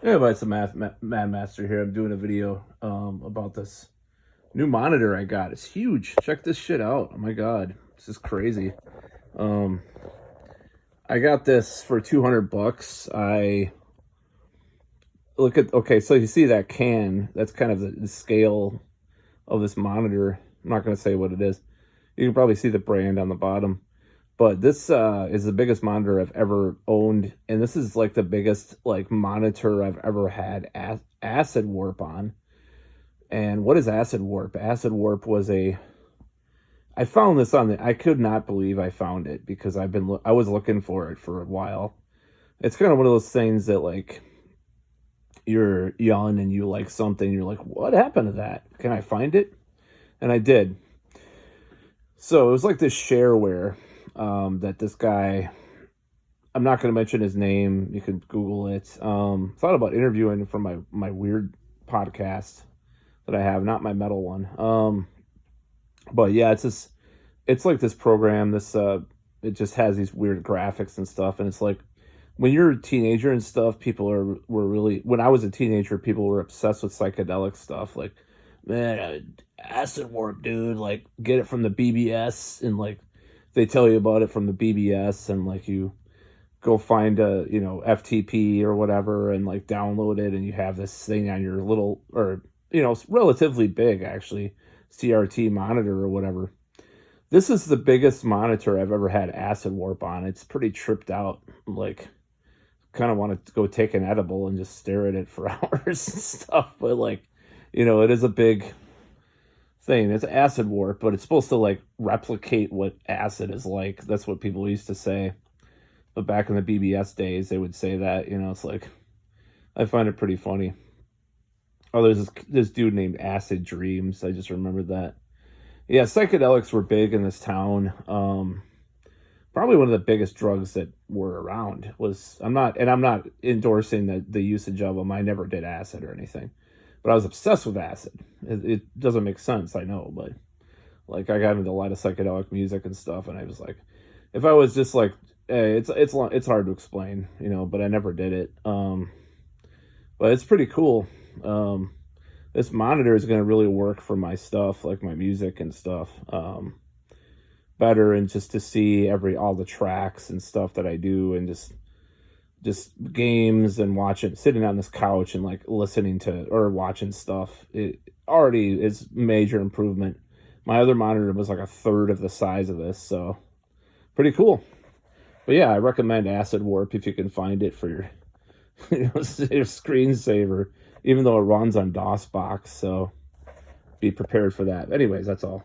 Hey, everybody, it's the Mad Master here. I'm doing a video about this new monitor I got. It's huge. Check this shit out. Oh my god, this is crazy. Um, I got this for 200 bucks. I look at okay, so you see that can? That's kind of the scale of this monitor. I'm not going to say what it is. You can probably see the brand on the bottom. But this is the biggest monitor I've ever owned, and this is like the biggest like monitor I've ever had acid warp on. And what is acid warp? Acid warp was I found this on the I could not believe I found it because I was looking for it for a while. It's kind of one of those things that like you're young and you like something, you're like, what happened to that? Can I find it? And I did. So it was like this shareware that this guy, I'm not going to mention his name. You can Google it. Thought about interviewing him for my weird podcast that I have, not my metal one. But yeah, it's like this program. It just has these weird graphics and stuff, and it's like when you're a teenager and stuff, were really. When I was a teenager, people were obsessed with psychedelic stuff. Like, man, acid warp, dude. Like, get it from the BBS, and like they tell you about it from the BBS, and like you go find a FTP or whatever and like download it, and you have this thing on your little, or it's relatively big actually, CRT monitor or whatever. This is the biggest monitor I've ever had acid warp on. It's pretty tripped out. Like, kind of want to go take an edible and just stare at it for hours and stuff. But like, it is a big thing. It's acid warp, but it's supposed to like replicate what acid is like. That's what people used to say. But back in the BBS days, they would say that. It's like, I find it pretty funny. Oh, there's this dude named Acid Dreams. I just remembered that. Yeah, psychedelics were big in this town. Probably one of the biggest drugs that were around was. I'm not endorsing the usage of them. I never did acid or anything, but I was obsessed with acid. It doesn't make sense, I know, but like I got into a lot of psychedelic music and stuff, and I was like, if I was just like, hey, it's hard to explain, but I never did it. But it's pretty cool. This monitor is going to really work for my stuff, like my music and stuff, better, and just to see all the tracks and stuff that I do, and just games, and sitting on this couch and like listening to or watching stuff. It already is major improvement. My other monitor was like a third of the size of this, so pretty cool. But yeah, I recommend Acid Warp if you can find it for your your screensaver, even though it runs on DOSBox, so be prepared for that. Anyways, that's all.